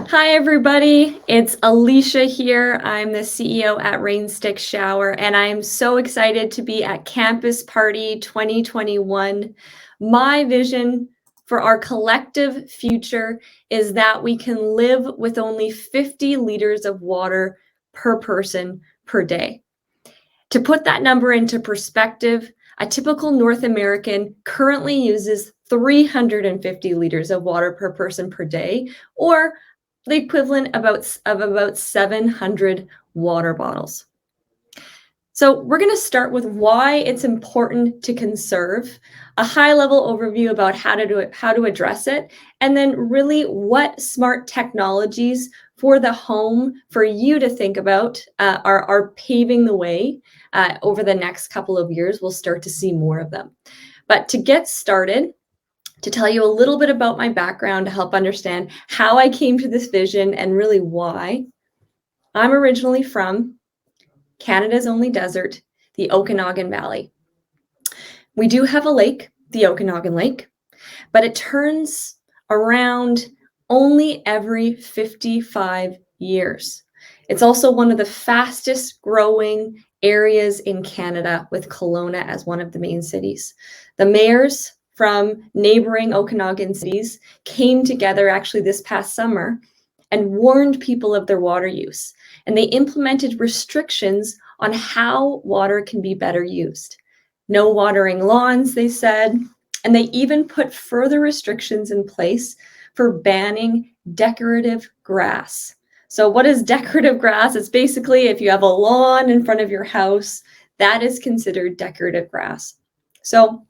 Hi, everybody. It's Alisha here. I'm the CEO at Rainstick Shower, and I'm so excited to be at Campus Party 2021. My vision for our collective future is that we can live with only 50 liters of water per person per day. To put that number into perspective, a typical North American currently uses 350 liters of water per person per day, or the equivalent of about 700 water bottles. So we're going to start with why it's important to conserve, a high-level overview about how to address it, and then really what smart technologies for the home for you to think about are paving the way over the next couple of years. We'll start to see more of them. But to get started, to tell you a little bit about my background to help understand how I came to this vision and really why. I'm originally from Canada's only desert, the Okanagan Valley. We do have a lake, the Okanagan Lake, but it turns around only every 55 years. It's also one of the fastest growing areas in Canada, with Kelowna as one of the main cities. The mayors from neighboring Okanagan cities came together actually this past summer and warned people of their water use. And they implemented restrictions on how water can be better used. No watering lawns, they said, and they even put further restrictions in place for banning decorative grass. So what is decorative grass? It's basically if you have a lawn in front of your house, that is considered decorative grass. So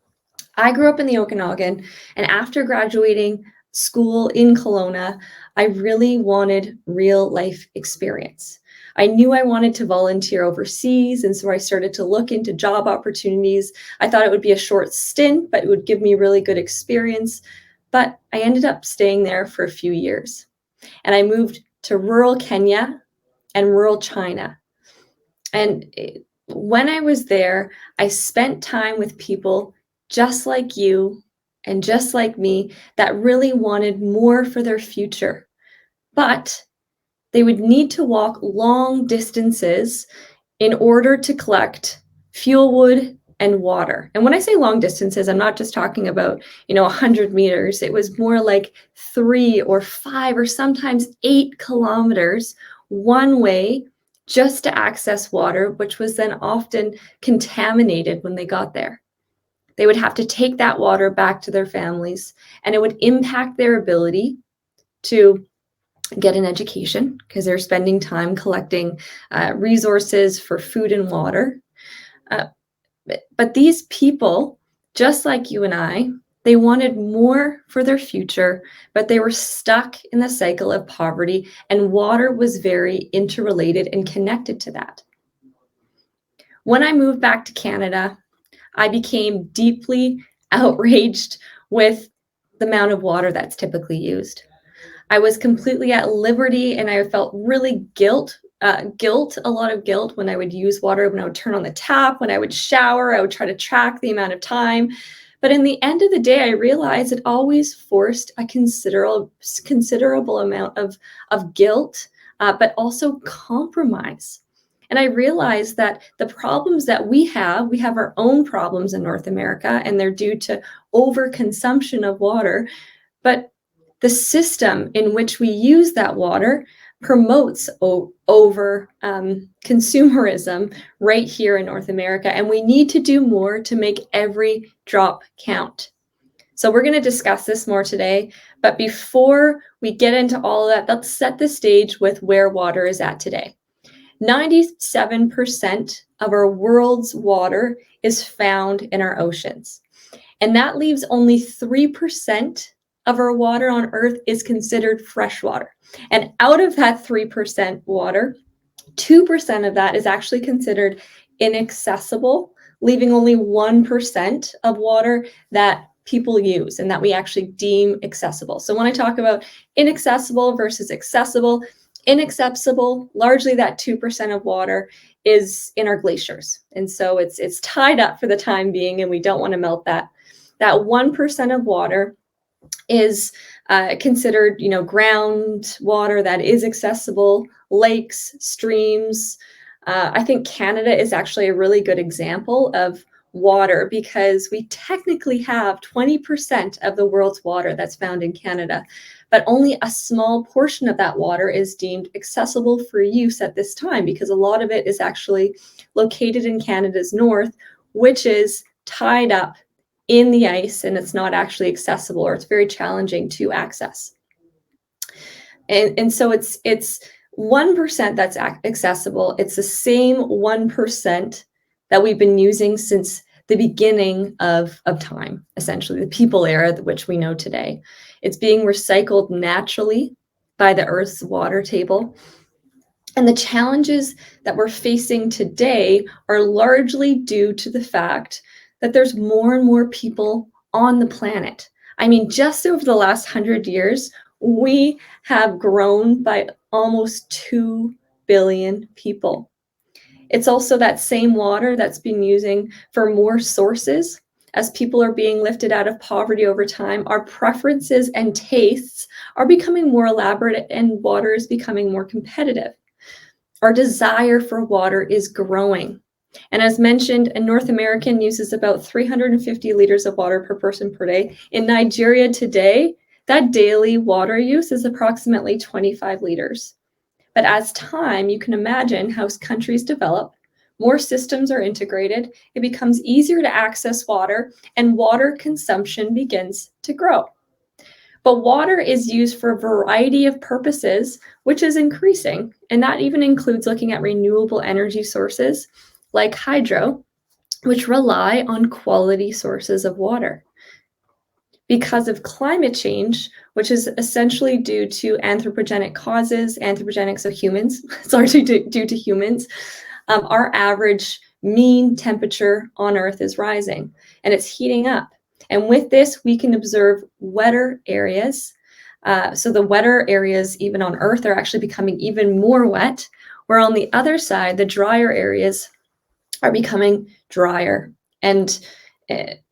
I grew up in the Okanagan, and after graduating school in Kelowna, I really wanted real life experience. I knew I wanted to volunteer overseas, and so I started to look into job opportunities. I thought it would be a short stint, but it would give me really good experience. But I ended up staying there for a few years. And I moved to rural Kenya and rural China. And when I was there, I spent time with people just like you and just like me that really wanted more for their future. But they would need to walk long distances in order to collect fuel wood and water. And when I say long distances, I'm not just talking about, 100 meters. It was more like 3 or 5 or sometimes 8 kilometers one way just to access water, which was then often contaminated when they got there. They would have to take that water back to their families, and it would impact their ability to get an education because they're spending time collecting resources for food and water. But these people, just like you and I, they wanted more for their future, but they were stuck in the cycle of poverty, and water was very interrelated and connected to that. When I moved back to Canada, I became deeply outraged with the amount of water that's typically used. I was completely at liberty, and I felt really a lot of guilt when I would use water, when I would turn on the tap, when I would shower. I would try to track the amount of time. But in the end of the day, I realized it always forced a considerable amount of guilt, but also compromise. And I realized that the problems that we have our own problems in North America, and they're due to overconsumption of water. But the system in which we use that water promotes over consumerism right here in North America. And we need to do more to make every drop count. So we're going to discuss this more today. But before we get into all of that, let's set the stage with where water is at today. 97% of our world's water is found in our oceans. And that leaves only 3% of our water on Earth is considered fresh water. And out of that 3% water, 2% of that is actually considered inaccessible, leaving only 1% of water that people use and that we actually deem accessible. So when I talk about inaccessible versus accessible, inaccessible, largely that 2% of water is in our glaciers. And so it's tied up for the time being, and we don't want to melt that. That 1% of water is considered, groundwater that is accessible, lakes, streams. I think Canada is actually a really good example of water because we technically have 20% of the world's water that's found in Canada, but only a small portion of that water is deemed accessible for use at this time because a lot of it is actually located in Canada's north, which is tied up in the ice and it's not actually accessible, or it's very challenging to access. And so it's 1% that's accessible. It's the same 1% that we've been using since the beginning of time, essentially, the people era, which we know today. It's being recycled naturally by the Earth's water table. And the challenges that we're facing today are largely due to the fact that there's more and more people on the planet. I mean, just over the last 100 years, we have grown by almost 2 billion people. It's also that same water that's been using for more sources. As people are being lifted out of poverty over time, our preferences and tastes are becoming more elaborate and water is becoming more competitive. Our desire for water is growing. And as mentioned, a North American uses about 350 liters of water per person per day. In Nigeria today, that daily water use is approximately 25 liters. But as time, you can imagine how countries develop, more systems are integrated, it becomes easier to access water, and water consumption begins to grow. But water is used for a variety of purposes, which is increasing. And that even includes looking at renewable energy sources like hydro, which rely on quality sources of water. Because of climate change, which is essentially due to anthropogenic causes, so humans, it's largely due to humans, our average mean temperature on Earth is rising and it's heating up. And with this, we can observe wetter areas. So the wetter areas, even on Earth, are actually becoming even more wet, where on the other side, the drier areas are becoming drier. And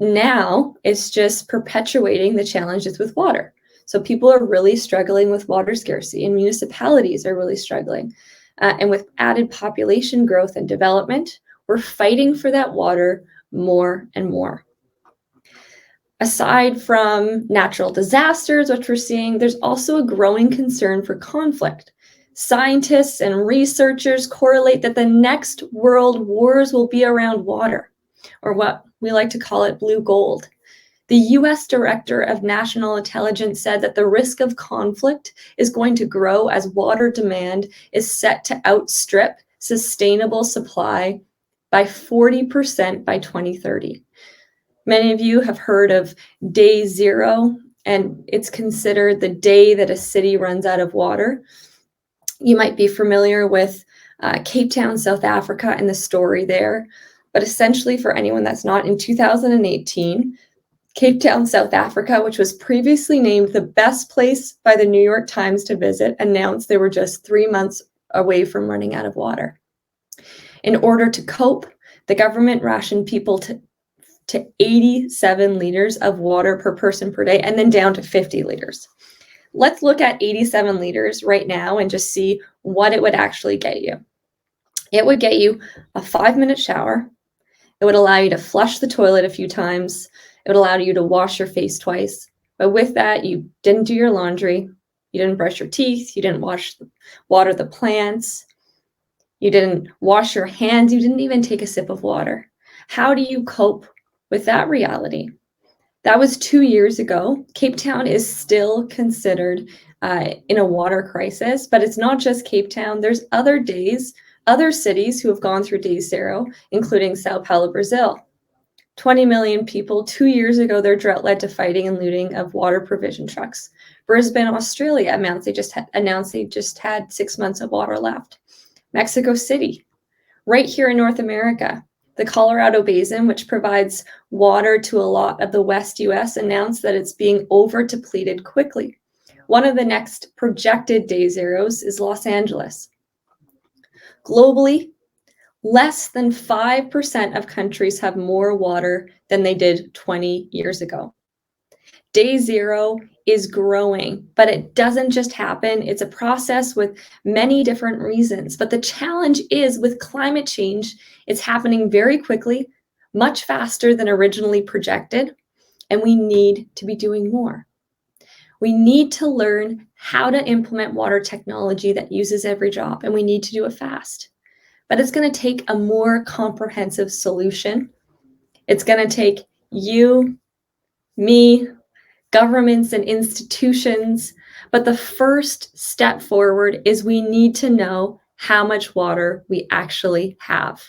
now it's just perpetuating the challenges with water. So people are really struggling with water scarcity, and municipalities are really struggling. And with added population growth and development, we're fighting for that water more and more. Aside from natural disasters, which we're seeing, there's also a growing concern for conflict. Scientists and researchers correlate that the next world wars will be around water, or what we like to call it blue gold. The US Director of National Intelligence said that the risk of conflict is going to grow as water demand is set to outstrip sustainable supply by 40% by 2030. Many of you have heard of day zero, and it's considered the day that a city runs out of water. You might be familiar with Capetown, South Africa, and the story there. But essentially, for anyone that's not, in 2018, Capetown, South Africa, which was previously named the best place by the New York Times to visit, announced they were just 3 months away from running out of water. In order to cope, the government rationed people to 87 liters of water per person per day, and then down to 50 liters. Let's look at 87 liters right now and just see what it would actually get you. It would get you a 5-minute shower. It would allow you to flush the toilet a few times. It would allow you to wash your face twice. But with that, you didn't do your laundry. You didn't brush your teeth. You didn't water the plants. You didn't wash your hands. You didn't even take a sip of water. How do you cope with that reality? That was 2 years ago. Capetown is still considered in a water crisis, but it's not just Capetown. There's other cities who have gone through day zero, including Sao Paulo, Brazil. 20 million people 2 years ago, their drought led to fighting and looting of water provision trucks. Brisbane, Australia announced they just had 6 months of water left. Mexico City, right here in North America, the Colorado Basin, which provides water to a lot of the West US, announced that it's being over-depleted quickly. One of the next projected day zeros is Los Angeles. Globally, less than 5% of countries have more water than they did 20 years ago. Day zero is growing, but it doesn't just happen. It's a process with many different reasons. But the challenge is with climate change, it's happening very quickly, much faster than originally projected, and we need to be doing more. We need to learn how to implement water technology that uses every drop, and we need to do it fast. But it's going to take a more comprehensive solution. It's going to take you, me, governments and institutions. But the first step forward is we need to know how much water we actually have.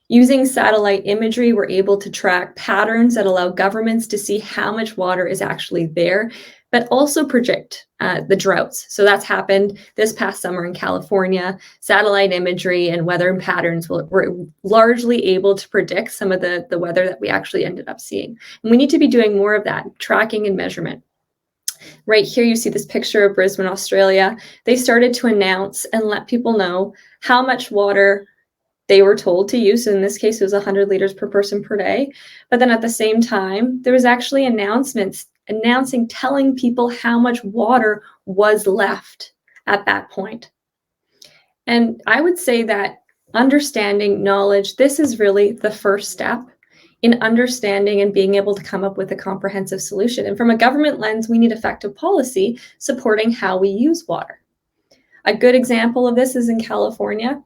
Using satellite imagery, we're able to track patterns that allow governments to see how much water is actually there, but also predict the droughts. So that's happened this past summer in California. Satellite imagery and weather patterns were largely able to predict some of the weather that we actually ended up seeing. And we need to be doing more of that, tracking and measurement. Right here, you see this picture of Brisbane, Australia. They started to announce and let people know how much water they were told to use. In this case, it was 100 liters per person per day. But then at the same time, there was actually announcements telling people how much water was left at that point. And I would say that understanding knowledge, this is really the first step in understanding and being able to come up with a comprehensive solution. And from a government lens, we need effective policy supporting how we use water. A good example of this is in California,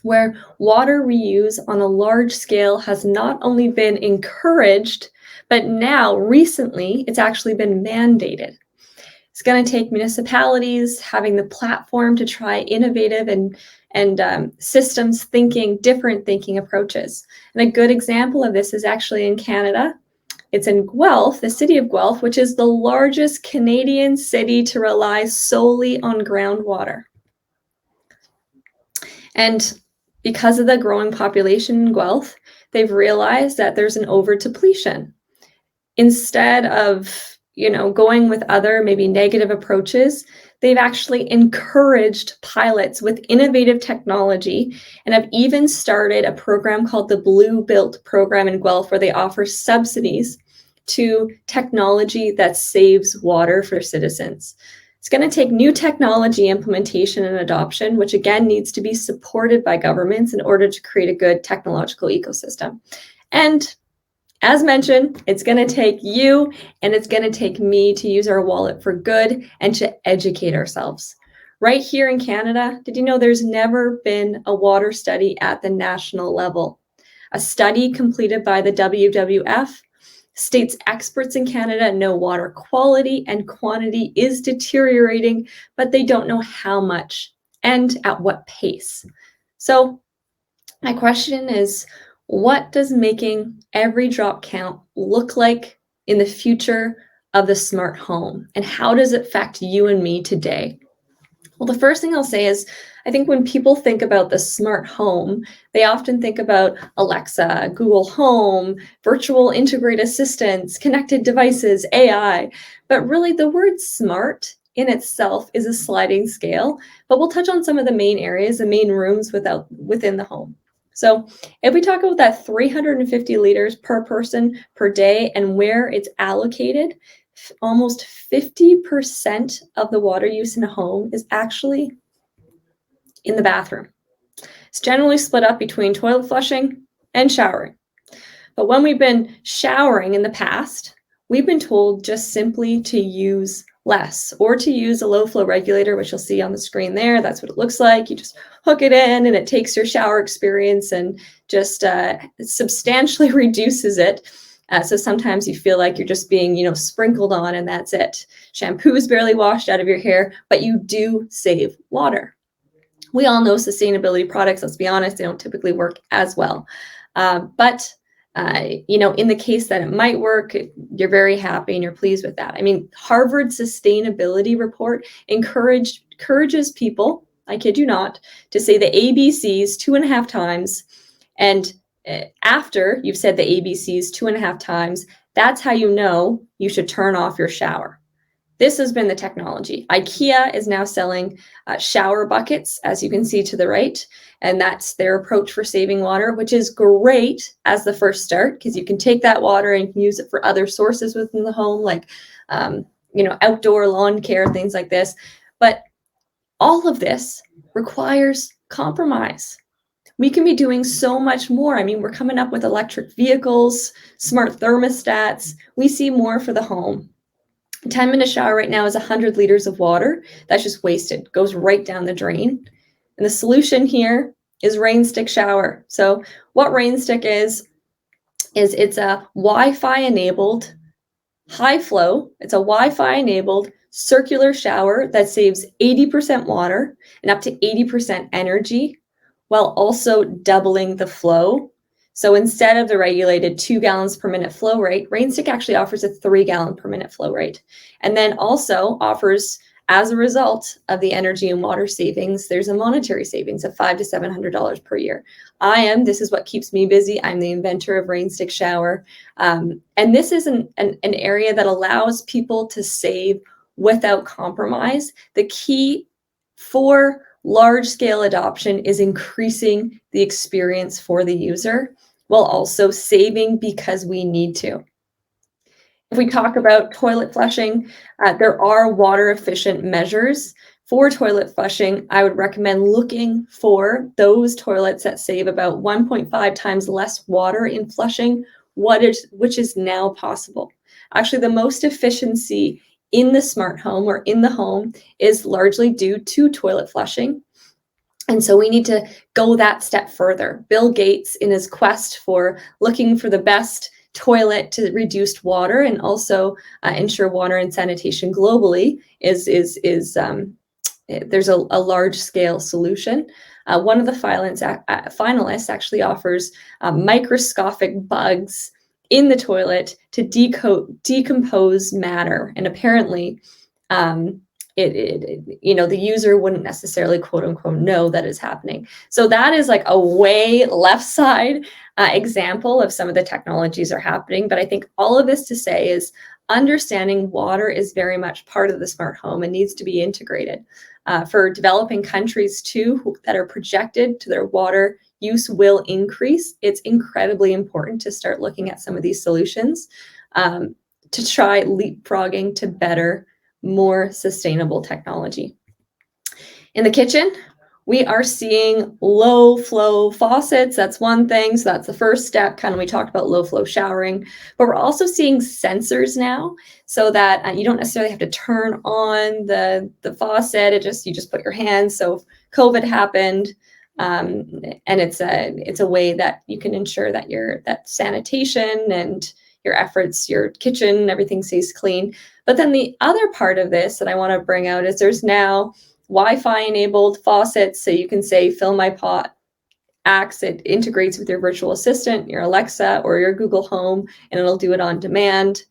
where water reuse on a large scale has not only been encouraged, but now recently it's actually been mandated. It's going to take municipalities having the platform to try innovative and systems thinking, different thinking approaches. And a good example of this is actually in Canada. It's in Guelph, the city of Guelph, which is the largest Canadian city to rely solely on groundwater. And because of the growing population in Guelph, they've realized that there's an over-depletion. Instead of, going with other maybe negative approaches, they've actually encouraged pilots with innovative technology and have even started a program called the Blue Built program in Guelph, where they offer subsidies to technology that saves water for citizens. It's going to take new technology implementation and adoption, which again needs to be supported by governments in order to create a good technological ecosystem. And as mentioned, it's going to take you and it's going to take me to use our wallet for good and to educate ourselves. Right here in Canada, did you know there's never been a water study at the national level? A study completed by the WWF states experts in Canada know water quality and quantity is deteriorating, but they don't know how much and at what pace. So my question is, what does making every drop count look like in the future of the smart home? And how does it affect you and me today? Well, the first thing I'll say is, I think when people think about the smart home, they often think about Alexa, Google Home, virtual integrated assistants, connected devices, AI. But really, the word smart in itself is a sliding scale. But we'll touch on some of the main areas, the main rooms within the home. So if we talk about that 350 liters per person per day and where it's allocated, almost 50% of the water use in a home is actually in the bathroom. It's generally split up between toilet flushing and showering. But when we've been showering in the past, we've been told just simply to use less or to use a low flow regulator, which you'll see on the screen there. That's what it looks like. You just hook it in and it takes your shower experience and just substantially reduces it. So sometimes you feel like you're just being, sprinkled on and that's it. Shampoo is barely washed out of your hair, but you do save water. We all know sustainability products, let's be honest, they don't typically work as well. But in the case that it might work, you're very happy and you're pleased with that. I mean, Harvard's sustainability report encourages people, I kid you not, to say the ABCs 2.5 times. And after you've said the ABCs 2.5 times, that's how you know you should turn off your shower. This has been the technology. IKEA is now selling shower buckets, as you can see to the right, and that's their approach for saving water, which is great as the first start, because you can take that water and you can use it for other sources within the home, like outdoor lawn care, things like this. But all of this requires compromise. We can be doing so much more. I mean, we're coming up with electric vehicles, smart thermostats. We see more for the home. A 10-minute shower right now is 100 liters of water. That's just wasted, goes right down the drain. And the solution here is RainStick Shower. So what RainStick is it's a Wi-Fi enabled high flow. It's a Wi-Fi enabled circular shower that saves 80% water and up to 80% energy, while also doubling the flow. So instead of the regulated 2 gallons per minute flow rate, RainStick actually offers a 3 gallon per minute flow rate. And then also offers, as a result of the energy and water savings, there's a monetary savings of $500 to $700 per year. This is what keeps me busy. I'm the inventor of RainStick Shower. And this is an area that allows people to save without compromise. The key for large-scale adoption is increasing the experience for the user while also saving because we need to. If we talk about toilet flushing, there are water-efficient measures for toilet flushing. I would recommend looking for those toilets that save about 1.5 times less water in flushing, which is now possible. Actually, the most efficiency in the smart home or in the home is largely due to toilet flushing. And so we need to go that step further. Bill Gates, in his quest for looking for the best toilet to reduce water and also ensure water and sanitation globally, there's a large scale solution. One of the finalists actually offers microscopic bugs in the toilet to decompose matter, and apparently the user wouldn't necessarily quote unquote know that is happening. So that is like a way left side example of some of the technologies are happening. But I think all of this to say is understanding water is very much part of the smart home and needs to be integrated. For developing countries too, that are projected to their water use will increase, it's incredibly important to start looking at some of these solutions to try leapfrogging to better, more sustainable technology. In the kitchen, we are seeing low flow faucets. That's one thing. So that's the first step. We talked about low flow showering, but we're also seeing sensors now so that you don't necessarily have to turn on the faucet. You just put your hands. So if COVID happened, and it's a way that you can ensure that that sanitation and your efforts, your kitchen, everything stays clean. But then the other part of this that I want to bring out is there's now Wi-Fi enabled faucets. So you can say, fill my pot, it integrates with your virtual assistant, your Alexa or your Google Home, and it'll do it on demand.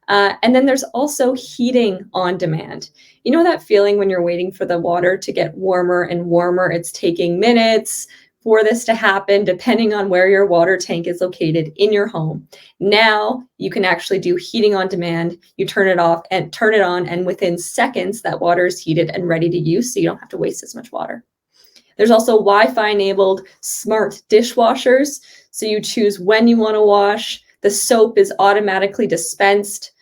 And then there's also heating on demand. You know that feeling when you're waiting for the water to get warmer and warmer? It's taking minutes for this to happen, depending on where your water tank is located in your home. Now you can actually do heating on demand. You turn it off and turn it on, and within seconds, that water is heated and ready to use, so you don't have to waste as much water. There's also Wi-Fi enabled smart dishwashers. So you choose when you want to wash. The soap is automatically dispensed.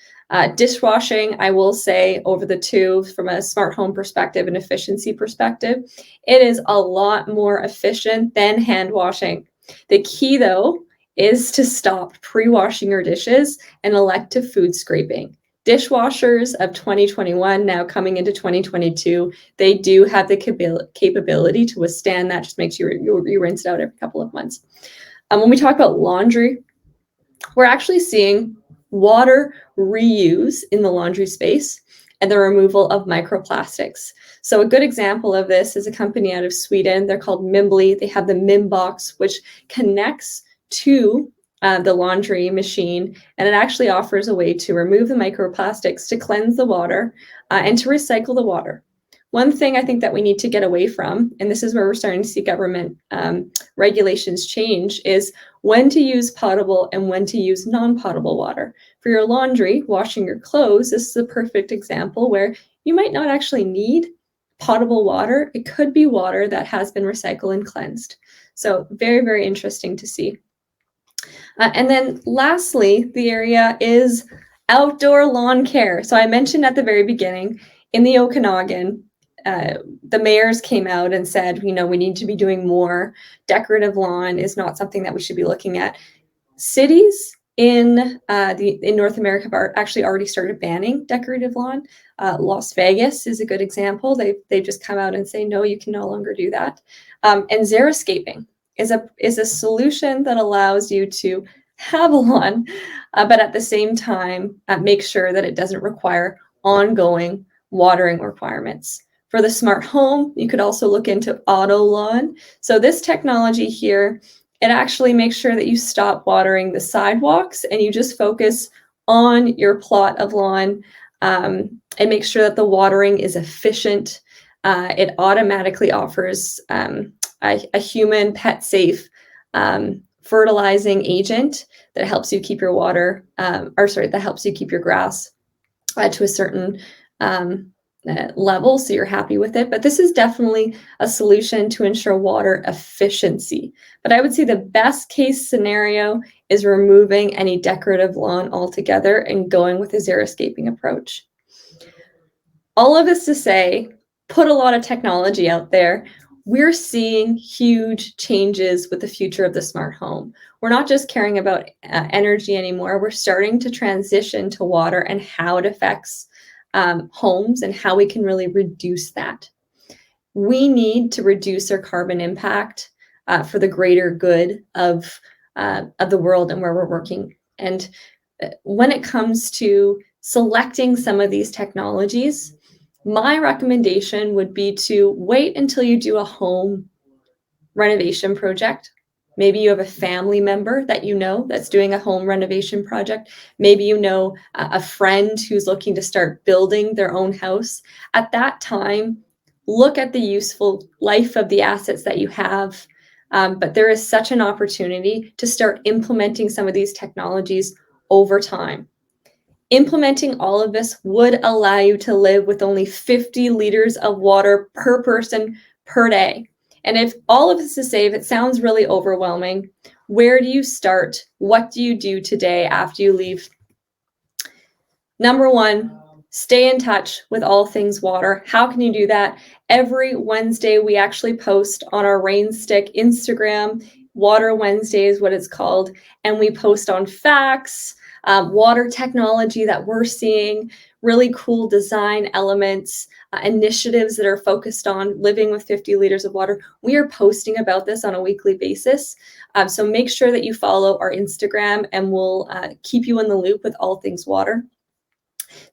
Dishwashing, I will say, over the two, from a smart home perspective and efficiency perspective, it is a lot more efficient than hand washing. The key, though, is to stop pre-washing your dishes and elective food scraping. Dishwashers of 2021, now coming into 2022, they do have the capability to withstand that. Just make sure you rinse it out every couple of months. When we talk about laundry, we're actually seeing water reuse in the laundry space and the removal of microplastics. So a good example of this is a company out of Sweden. They're called Mimbly. They have the Mimbox, which connects to the laundry machine, and it actually offers a way to remove the microplastics, to cleanse the water, and to recycle the water. One thing I think that we need to get away from, and this is where we're starting to see government regulations change, is when to use potable and when to use non-potable water. For your laundry, washing your clothes, this is a perfect example where you might not actually need potable water. It could be water that has been recycled and cleansed. So very, very interesting to see. And then lastly, the area is outdoor lawn care. So I mentioned at the very beginning, in the Okanagan, the mayors came out and said, we need to be doing more. Decorative lawn is not something that we should be looking at. Cities in North America have actually already started banning decorative lawn. Las Vegas is a good example. They've just come out and say, no, you can no longer do that. And xeriscaping is a solution that allows you to have a lawn, but at the same time, make sure that it doesn't require ongoing watering requirements. For the smart home, you could also look into auto lawn. So this technology here, it actually makes sure that you stop watering the sidewalks and you just focus on your plot of lawn, and make sure that the watering is efficient. It automatically offers a human pet safe fertilizing agent that helps you keep your water, that helps you keep your grass to a certain level, so you're happy with it. But this is definitely a solution to ensure water efficiency. But I would say the best case scenario is removing any decorative lawn altogether and going with a xeriscaping approach. All of this to say, put a lot of technology out there. We're seeing huge changes with the future of the smart home. We're not just caring about energy anymore. We're starting to transition to water and how it affects homes and how we can really reduce that. We need to reduce our carbon impact for the greater good of the world and where we're working. And when it comes to selecting some of these technologies, my recommendation would be to wait until you do a home renovation project. Maybe you have a family member that that's doing a home renovation project. Maybe a friend who's looking to start building their own house. At that time, look at the useful life of the assets that you have. But there is such an opportunity to start implementing some of these technologies over time. Implementing all of this would allow you to live with only 50 liters of water per person per day. And if all of this is safe, it sounds really overwhelming. Where do you start? What do you do today after you leave? Number one, stay in touch with all things water. How can you do that? Every Wednesday, we actually post on our Rainstick Instagram. Water Wednesday is what it's called. And we post on facts, water technology that we're seeing, really cool design elements, initiatives that are focused on living with 50 liters of water. We are posting about this on a weekly basis. So make sure that you follow our Instagram and we'll keep you in the loop with all things water.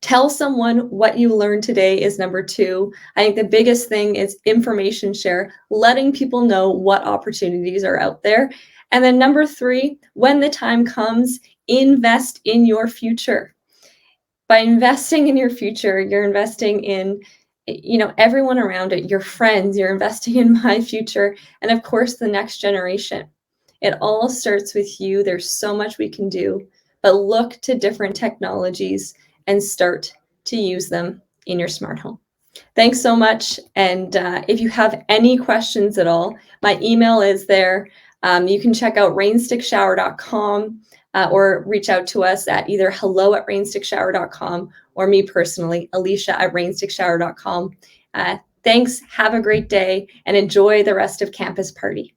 Tell someone what you learned today is number two. I think the biggest thing is information share, letting people know what opportunities are out there. And then number three, when the time comes, invest in your future. By investing in your future, you're investing in everyone around it, your friends, you're investing in my future, and of course, the next generation. It all starts with you. There's so much we can do, but look to different technologies and start to use them in your smart home. Thanks so much. And if you have any questions at all, my email is there. You can check out rainstickshower.com or reach out to us at either hello@rainstickshower.com or me personally, Alisha@rainstickshower.com. Thanks. Have a great day and enjoy the rest of Campus Party.